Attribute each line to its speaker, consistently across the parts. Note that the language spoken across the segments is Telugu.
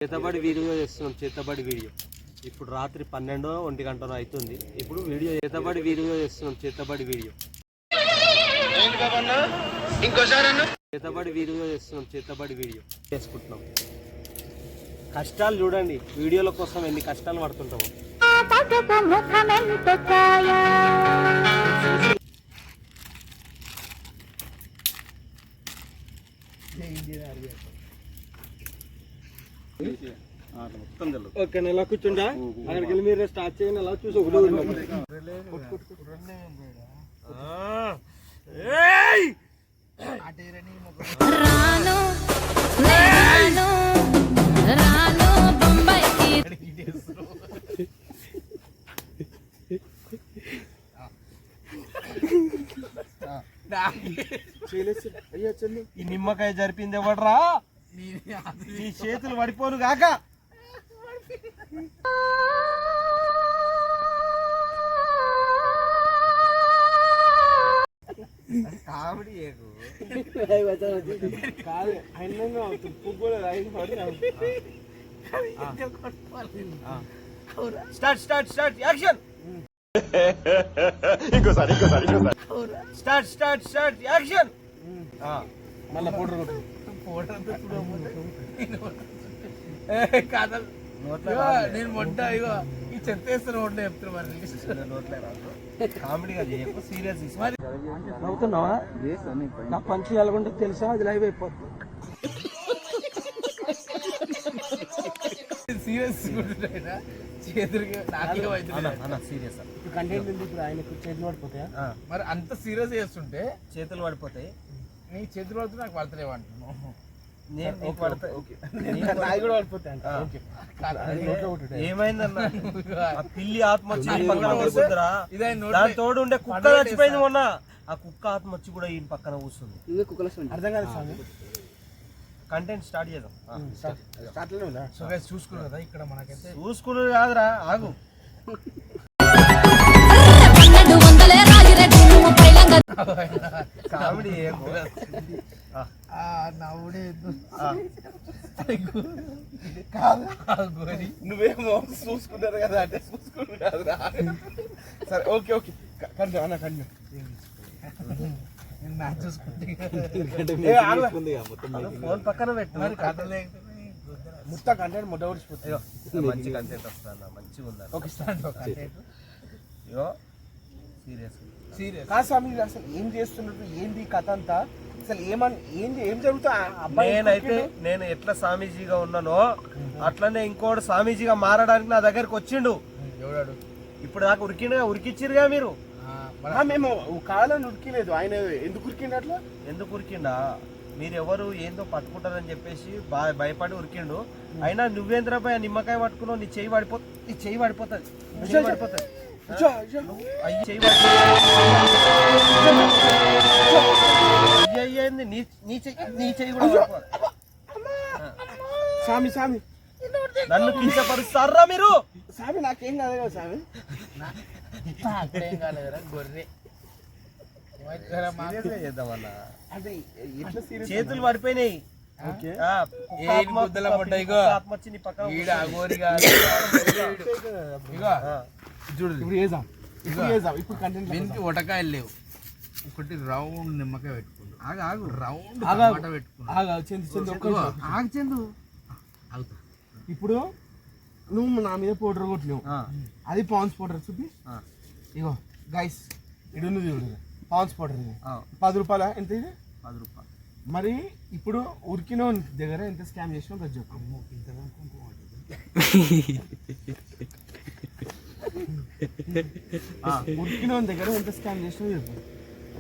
Speaker 1: చేతబడి వీడియో చేస్తున్నాం. చేతబడి వీడియో ఇప్పుడు రాత్రి 12 గంటనో అవుతుంది. ఇప్పుడు వీడియో చేతబడి వీడియో చేస్తున్నాం. చేతబడి వీడియో చేతబడి వీడియో చేస్తున్నాం. చేతబడి వీడియో చేసుకుంటున్నాం. కష్టాలు చూడండి, వీడియోల కోసం ఎన్ని కష్టాలు పడుతుంటాము. ఓకే, ఎలా కూర్చుంటా అక్కడికి వెళ్ళి మీరు స్టార్ట్ చేయండి. అలా చూసి ఒకటి ఈ నిమ్మకాయ జరిపింది ఎవడరా? నీ చేతులు పడిపోను గాక. కామెడీ కాదు, అయినంగా అవుతుంది. పువ్వులు స్టార్ట్ స్టార్ట్ స్టార్ట్ యాక్షన్. ఇంకోసారి స్టార్ట్ స్టార్ట్ స్టార్ట్ యాక్షన్. మళ్ళీ పౌడర్
Speaker 2: కాదు నేను మొట్ట ఇగో ఈ చెత్త వేస్తున్నా ఒంట చెప్తున్నా. మరి నోట్లే రాదు.
Speaker 1: కామెడీగా చేయకు, సీరియస్ నవ్వుతున్నావా? నా పంచి ఎలాగుంటే తెలుసా? అది లైవ్ అయిపోతుంది.
Speaker 2: సీరియస్ చేతులకి నాకేమైతే
Speaker 1: సీరియస్ కంటెంట్ ఉంది. ఇప్పుడు ఆయనకు చేతులు పడిపోతాయా?
Speaker 2: మరి అంత సీరియస్ చేస్తుంటే
Speaker 1: చేతులు పడిపోతాయి.
Speaker 2: నీ చేతులు పడితే నాకు పడతలేవు అంటున్నావు.
Speaker 1: ఏమైందన్నా? పిల్లి ఆత్మ దాని తోడు ఉండే కుక్క చచ్చిపోయింది మొన్న. ఆ కుక్క ఆత్మ వచ్చి కూడా ఈయన పక్కన కూర్చుంది. అర్థం కాదు స్వామి. కంటెంట్ స్టార్ట్ చేద్దాం.
Speaker 2: చూసుకున్నారు కదా ఇక్కడ మనకైతే.
Speaker 1: చూసుకున్నారు కాదురా, ఆగు. కామెడీ
Speaker 2: నువ్వేమో చూసుకున్నారు కదా అంటే చూసుకున్నారు కాదురా. సరే ఓకే ఓకే కంటిన్యూ అన్న కంటిన్యూ.
Speaker 1: ఫోన్ పక్కన పెట్టు.
Speaker 2: మొత్తం కంటెంట్ ముద్ద ఊడిచిపోతుంది.
Speaker 1: మంచి కంటెంట్ వస్తా, మంచిగా ఉందా?
Speaker 2: Okay start.
Speaker 1: సీరియస్
Speaker 2: కాదు స్వామి, అసలు ఏం చేస్తున్నట్టు ఏంది కథ అంతా? అసలు ఏం జరుగుతా?
Speaker 1: నేను ఎట్లా స్వామీజీగా ఉన్నానో అట్లనే ఇంకోటి స్వామీజీగా మారడానికి నా దగ్గరికి వచ్చిండు.
Speaker 2: ఎవడాడు?
Speaker 1: ఇప్పుడు నాకు ఉరికిచ్చిరుగా మీరు.
Speaker 2: మేము కావాలని ఉరికిలేదు. ఆయన ఎందుకు ఉరికిండు అట్లా?
Speaker 1: ఎందుకు ఉరికిండా? మీరు ఎవరు ఏందో పట్టుకుంటారని చెప్పేసి భయపడి ఉరికిండు. అయినా నువ్వేంద్రపై నిమ్మకాయ పట్టుకున్నావు. నీ చెయ్యి పడిపోతుంది. అయ్యింది నీ చెయ్యి కూడా.
Speaker 2: స్వామి స్వామి
Speaker 1: నన్ను కించపరుస్తారా మీరు?
Speaker 2: స్వామి నాకేం కాదు కదా స్వామి. గొర్రె
Speaker 1: చేతులు పడిపోయినాయి.
Speaker 2: ఒటకాయలు లేవు. ఒకటి రౌండ్ నిమ్మకాయ పెట్టుకుంటు. రౌండ్
Speaker 1: చందు.
Speaker 2: ఇప్పుడు నువ్వు నా మీద పౌడర్ కొట్టినావు. అది పాన్స్ పౌడర్ చూపి. ఇగో గైస్ ఇడు చూడు, పాన్స్ పౌడర్ 10 రూపాయల. ఎంత ఇది?
Speaker 1: 10 రూపాయలు.
Speaker 2: మరి ఇప్పుడు ఉరికిన దగ్గర ఎంత స్కామ్ చేసినావు అది చెప్పు. ఉరికిన దగ్గర ఎంత స్కామ్ చేసినావు చెప్పు.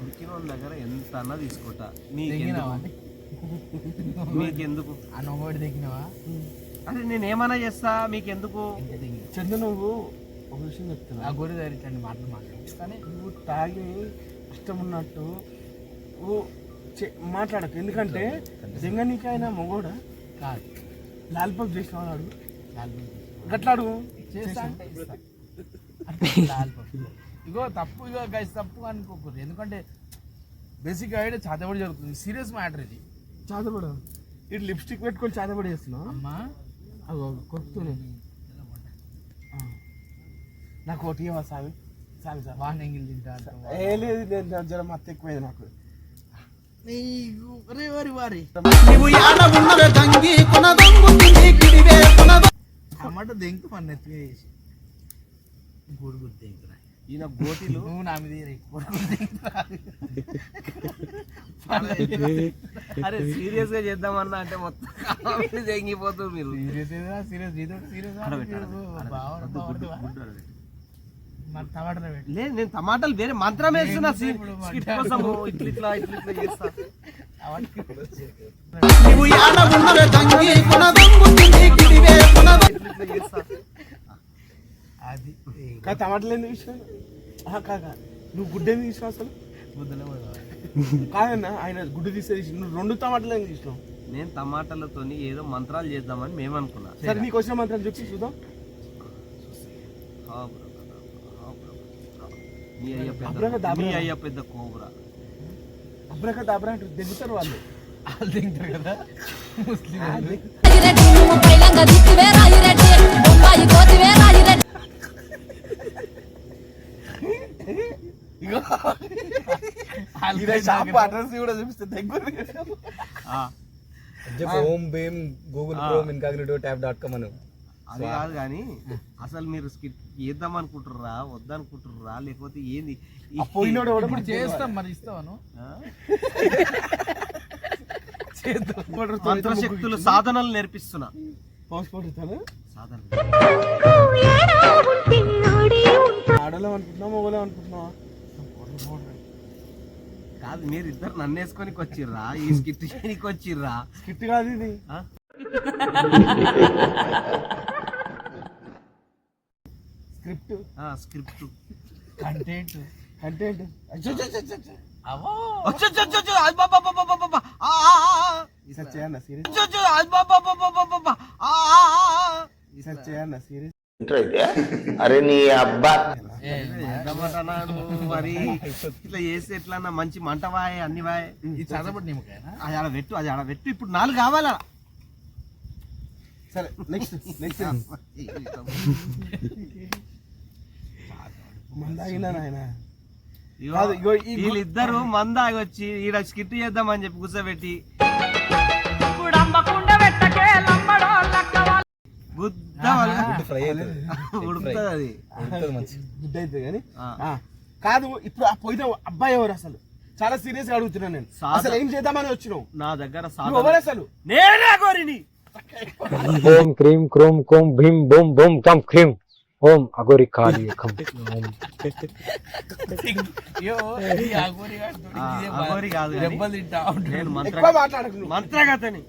Speaker 1: ఉరికిన దగ్గర ఎంత అన్నా తీసుకుంటా. మీకెందుకు?
Speaker 2: నవ్వుడి దిగినావా?
Speaker 1: అదే నేనేమన్నా చేస్తా, మీకెందుకు?
Speaker 2: చందు నువ్వు ఒక విషయం చెప్తున్నా. ఆ గొర్రె ధరించండి మాట్లాడు. కానీ నువ్వు తాగి ఇష్టం ఉన్నట్టు నువ్వు మాట్లాడకు. ఎందుకంటే దెంగనికైనా మొగోడా కాదు. లాల్పాప్ చేసిన వాడు గట్లా అడుగు. ఇగో తప్పు, ఇగో గైస్ తప్పు అనుకోకూడదు. ఎందుకంటే బేసిక్గా అయితే చాతబడి జరుగుతుంది. సీరియస్ మ్యాటర్ ఇది. చాతబడ ఇటు లిప్స్టిక్ పెట్టుకొని చాతబడి చేస్తున్నావు అమ్మా. కొడుకుతూనే నాకు ఒకటి ఇవ్వ సామి సామి సార్
Speaker 3: బాగా ఎంగిల్ తింటా
Speaker 2: ఏ లేదు నేను జ్వరం మత్తు ఎక్కువైంది నాకు
Speaker 3: టమాటో దెంకు మన నెత్తిగా చేసి గోడుగుడ్డు దెంకురా
Speaker 1: ఈయన గోటీలు
Speaker 3: నువ్వు నా మీద
Speaker 1: అరే సీరియస్ గా చేద్దామన్నా అంటే మొత్తం తెంగిపోతుంది మీరు. లేదు నేను టమాటాలు వేరే మంత్రం వేస్తున్నా స్కిట్ కోసం ఇట్లా చేస్తా.
Speaker 3: అది
Speaker 2: టమాటాలు ఎందుకు ఇష్టం కాకా నువ్వు గుడ్డ ఎందుకు ఇష్టం అసలు కాదన్నా ఆయన గుడ్డు తీసేది నువ్వు 2 టమాటాలు ఎందుకు ఇష్టం?
Speaker 1: నేను టమాటాలతో ఏదో మంత్రాలు చేద్దామని మేము అనుకున్నా.
Speaker 2: సరే నీకు వచ్చిన మంత్రాలు చెప్పి చూద్దాం.
Speaker 1: మీ అయ్య పెద్ద కోబ్రా
Speaker 2: అబ్రక దాబ్రా అంటే దిగుతారు వాళ్ళు
Speaker 3: తింటారు కదా ముస్లిం
Speaker 2: అడ్రస్ కూడా చూపిస్తే దగ్గర
Speaker 4: Om Bheem Google Chrome incognito tab.com అను.
Speaker 1: అది కాదు కానీ అసలు మీరు స్కిట్ చేద్దాం అనుకుంటుర్రా వద్దనుకుంటుర్రా లేకపోతే ఏంది?
Speaker 2: పోయినోడు
Speaker 3: ఇప్పుడు చేస్తాం మరి ఇస్తాను
Speaker 1: మంత్రశక్తులు సాధనలు నేర్పిస్తున్నా. సాధన
Speaker 2: ఆడలో అనుకుంటున్నావు మొగలో అనుకుంటున్నావా?
Speaker 1: కాదు మీరు ఇద్దరు నన్ను వేసుకొని వచ్చిర్రా ఈ స్కిట్ చేయడానికి వచ్చిర్రా.
Speaker 2: స్కిట్ కాదు ఇది
Speaker 1: స్క్రిప్ట్
Speaker 3: కంటెంట్
Speaker 2: కంటెంట్
Speaker 5: అరే నీ అబ్బా
Speaker 1: మరి ఇట్లా చేస్తే ఎట్లా మంచి మంట వాయే అన్ని వాయే.
Speaker 3: ఇది చదవబడి నిమ్మకాయనా
Speaker 1: అది ఆడ పెట్టు ఇప్పుడు 4 కావాలా?
Speaker 2: సరే నెక్స్ట్ మందాగినా నాయన
Speaker 1: వీళ్ళిద్దరు మందాగి వచ్చి ఈడ స్కిట్ చేద్దామని చెప్పి కూర్చోబెట్టి ఉడుకుతుంది అది
Speaker 2: గుడ్ అయితే కానీ కాదు. ఇప్పుడు ఆ పోయిన అబ్బాయి ఎవరు అసలు? చాలా సీరియస్ గా అడుగుతున్నాను నేను. అసలు ఏం చేద్దామని వచ్చినావు?
Speaker 1: నా దగ్గర
Speaker 2: ఎవరు అసలు?
Speaker 1: నేనే గోరిని.
Speaker 4: ఓం క్రీం క్రోం కోం భీం బోం బోం కం క్రీం ఓం అగోరి కాళీ కం
Speaker 1: అగోరి కాదు నేను మంత్రగతని.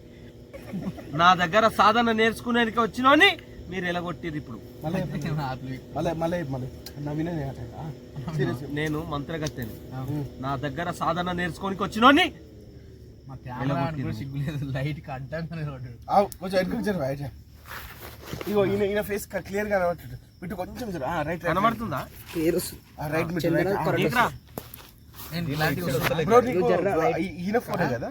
Speaker 1: నా దగ్గర సాధన నేర్చుకునేందుకు వచ్చినోని మీరు ఎలగొట్టిరు. ఇప్పుడు నేను మంత్రగతని. నా దగ్గర సాధన నేర్చుకోనికి వచ్చినోని
Speaker 3: లైట్ అడ్డంగానే
Speaker 2: ఇగో ఈయన ఫేస్ క్లియర్ గా కనబడుతుంది. ఇటు కొంచెం రైట్
Speaker 1: కనబడుతుందా?
Speaker 2: రైట్ ఈయన ఫోటో కదా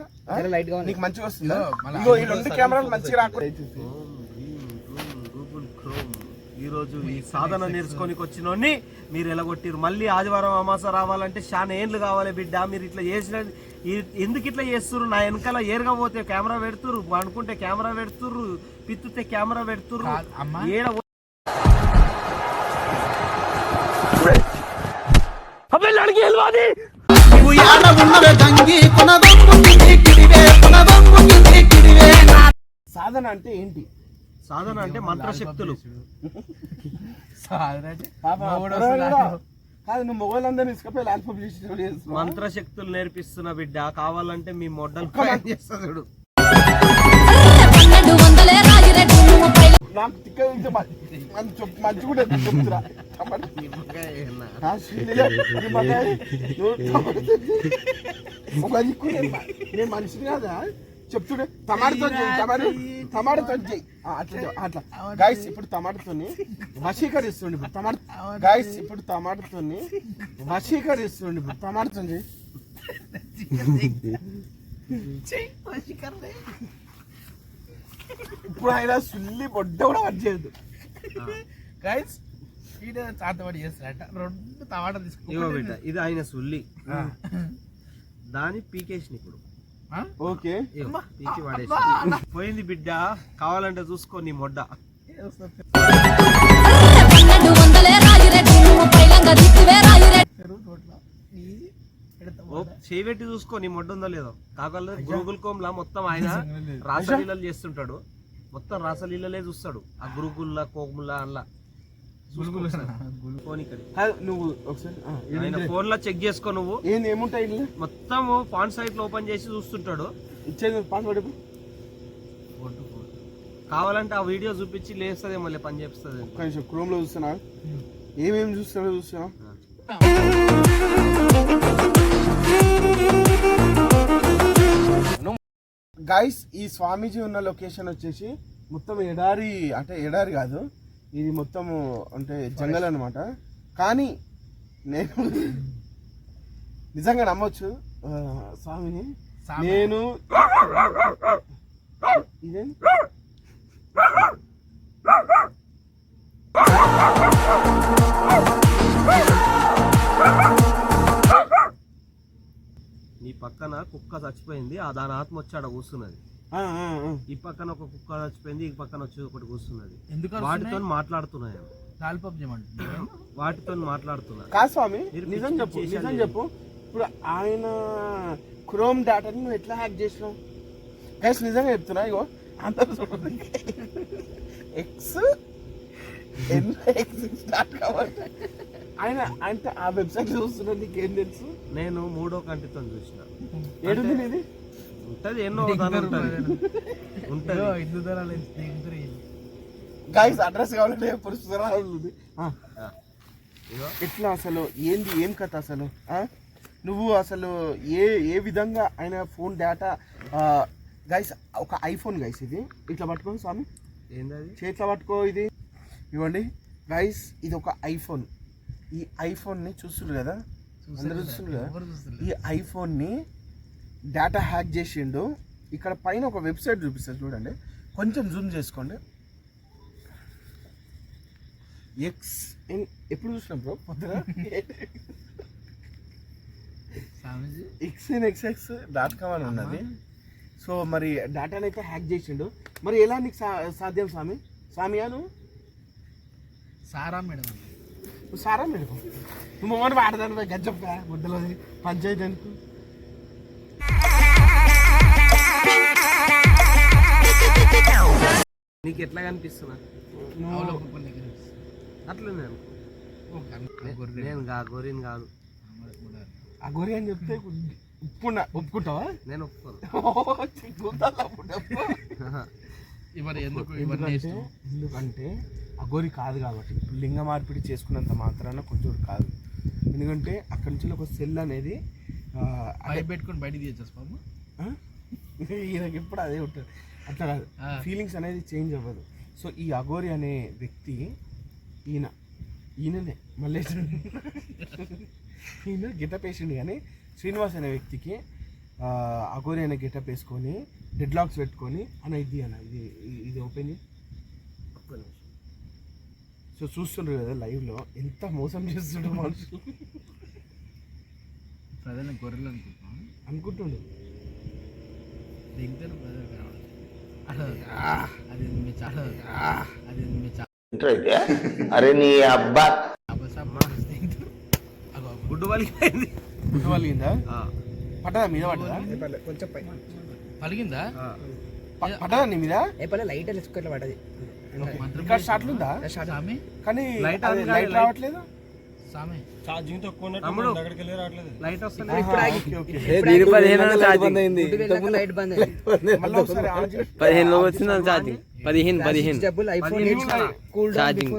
Speaker 2: నీకు మంచిగా వస్తుందా? ఇగో ఈ 2 కెమెరాలు మంచిగా రాకూడదు.
Speaker 1: ఈ రోజు ఈ సాధన నేర్చుకోనికి వచ్చినోని మీరు ఎలగొట్టిరు. మళ్ళీ ఆదివారం అమాస రావాలంటే చాలా ఏండ్లు కావాలి బిడ్డ. మీరు ఇట్లా చేసిన ఎందుకు ఇట్లా చేస్తుర్రు? నా వెనకాల ఏరుగా పోతే కెమెరా పెడుతుర్రు, అనుకుంటే కెమెరా పెడుతుర్రు, పిత్తుతే కెమెరా పెడుతుర్రు. ఏడ
Speaker 2: సాధన అంటే ఏంటి?
Speaker 1: సాధన అంటే మంత్రశక్తులు.
Speaker 2: కాదు నువ్వు మొగోళ్ళందరూ ఇసుకపోయి లాల్ పబ్లిసిటీ
Speaker 1: మంత్రశక్తులు నేర్పిస్తున్న బిడ్డ. కావాలంటే మీ మొడ్డలు చేస్తాడు.
Speaker 2: నాకు తిక్క మంచి కూడా చెప్తురా ఒక దిక్కు నేను మనిషిని కాదా చెప్తుండే. టమాటాతో అట్లా గైస్ ఇప్పుడు టమాటాతోని వశీకరిస్తుండే. ఇప్పుడు టమాటా గైస్ ఇప్పుడు టమాటాతోని వశీకరిస్తుండే. ఇప్పుడు టమాటాతో ఇప్పుడు ఆయన సుల్లి బొడ్డ కూడా కట్ చేయదు.
Speaker 3: గైస్ ఈడ చాతవాడి చేస్తారట 2 టమాటా
Speaker 1: ఇగో బిడ్డ ఇది ఆయన సుల్లి దాని పీకేసిన ఇప్పుడు
Speaker 2: ఓకే
Speaker 1: ఇగో, పీకి వాడేసి పోయింది బిడ్డ కావాలంటే చూసుకో నీ మొడ్డ చేయి పెట్టి చూసుకో నీ మొడ్డ ఉందో లేదో. కాకపోతే గురుకుల కోమ్లా మొత్తం ఆయన రాసలీలలు చేస్తుంటాడు, మొత్తం రాసలీలలే చూస్తాడు ఆ గురుకుల్లా కోములా అలా
Speaker 2: నువ్వు ఒకసారి
Speaker 1: ఫోన్ లో చెక్ చేసుకో నువ్వు
Speaker 2: ఏంది ఏముంటాయి ఇల్లు
Speaker 1: మొత్తం ఫాంట్ సైట్ లో ఓపెన్ చేసి చూస్తుంటాడు.
Speaker 2: ఇచ్చేది పాస్వర్డ్
Speaker 1: కావాలంటే ఆ వీడియో చూపించి లేస్తుంది మళ్ళీ పని చేస్తుంది.
Speaker 2: ఒక్క నిమిషం క్రోమ్ లో చూస్తున్నా ఏమేమి చూస్తున్నా గైస్ ఈ స్వామీజీ ఉన్న లొకేషన్ వచ్చేసి మొత్తం ఎడారి, అంటే ఎడారి కాదు ఇది మొత్తము అంటే జంగల్ అన్నమాట. కానీ నేను నిజంగా నమ్మొచ్చు స్వామిని. నేను ఇదేంటి
Speaker 1: నీ పక్కన కుక్క చచ్చిపోయింది, దాని ఆత్మ వచ్చి ఆడ కూర్చున్నది. ఈ పక్కన ఒక కుక్క చచ్చిపోయింది, ఈ పక్కన వచ్చి ఒకటి కూర్చున్నది. వాటితో మాట్లాడుతున్నాయి, వాటితో మాట్లాడుతున్నా.
Speaker 2: కాదు స్వామి నిజం చెప్పు, నిజం చెప్పు. ఇప్పుడు ఆయన క్రోమ్ డేటాని నువ్వు ఎట్లా హ్యాక్ చేసినావు? గైస్ నిజంగా చెప్తున్నా, ఇగో అందరూ చూడండి స్టార్ట్ కావాలి ఆయన అంటే ఆ వెబ్సైట్ చూస్తున్నా. నీకేం తెలుసు?
Speaker 1: నేను 3వ కంటితో చూసిన.
Speaker 2: ఏడుంది ఇది
Speaker 1: ఉంటది ఎన్నో ఉంటది.
Speaker 2: గైస్ అడ్రస్ కావాలంటే పురుషురాలు ఎట్లా అసలు ఏంది ఏం కథ అసలు? నువ్వు అసలు ఏ విధంగా ఆయన ఫోన్ డేటా గైస్ ఒక ఐఫోన్ గైస్ ఇది ఇట్లా పట్టుకో స్వామి,
Speaker 1: ఏంటది
Speaker 2: చేతిలో పట్టుకో, ఇది ఇవ్వండి గైస్. ఇది ఒక ఐఫోన్. ఈ ఐఫోన్ని చూస్తున్నారు కదా, అందరూ చూస్తున్నారు కదా. ఈ ఐఫోన్ని డేటా హ్యాక్ చేసిండు. ఇక్కడ పైన ఒక వెబ్సైట్ చూపిస్తారు చూడండి, కొంచెం జూమ్ చేసుకోండి. ఎప్పుడు చూసినాం బ్రో పొద్దున xnxx.com అని ఉన్నది. సో మరి డేటాని అయితే హ్యాక్ చేసిండు. మరి ఎలా నీకు సాధ్యం స్వామి? స్వామియా నువ్వు?
Speaker 3: సారా మేడం
Speaker 2: నువ్వు సారా మేడం నువ్వు మొన్న వాడదాను గజ్జప్ప ముద్దలో పంచాయతీ అనుకు.
Speaker 1: నీకు ఎట్లా కనిపిస్తున్నా? అట్లా నేను గోరిని కాదు.
Speaker 2: ఆ గోరి అని చెప్తే ఒప్పుకుంటావా?
Speaker 1: నేను ఒప్పుకోను.
Speaker 2: ఎందుకంటే అగోరి కాదు కాబట్టి, లింగ మార్పిడి చేసుకున్నంత మాత్రాన కొంచెం కాదు. ఎందుకంటే అక్కడి నుంచి ఒక సెల్ అనేది
Speaker 3: పెట్టుకుని బయటికి తీసేసుకోము.
Speaker 2: ఈయనకి ఎప్పుడు అదే ఉంటుంది, అట్లా కాదు. ఫీలింగ్స్ అనేది చేంజ్ అవ్వదు. సో ఈ అగోరి అనే వ్యక్తి ఈయననే మళ్ళీ ఈయన గెటప్ వేసిండు. కానీ శ్రీనివాస్ అనే వ్యక్తికి అగోరి అనే గెటప్ వేసుకొని డెడ్ లాక్స్ పెట్టుకొని ఇది ఓపెన్. సో చూస్తుండ్రు కదా లైవ్లో ఎంత మోసం చేస్తుండ్రు మనుషులు.
Speaker 3: ప్రజలు గొర్రెలు
Speaker 2: అనుకుంటుండు.
Speaker 5: అరే నీ అబ్బా
Speaker 1: గుడ్డు పలికింది.
Speaker 2: గుడ్డు పలిగిందా? పట్టదా మీద పట్టదా?
Speaker 1: కొంచెం
Speaker 3: పలిగిందా?
Speaker 2: పట్టదా నీ మీద?
Speaker 1: లైట్ ఇట్లా పడ్డది.
Speaker 2: ఇక్కడ షాట్లు ఉందా? కానీ లైట్ రావట్లేదు.
Speaker 1: ఛార్జింగ్ తక్కువ అక్కడికి వెళ్ళి రావట్లేదు. లైట్ వస్తుంది.
Speaker 4: వచ్చింది ఛార్జింగ్ 15
Speaker 1: ఛార్జింగ్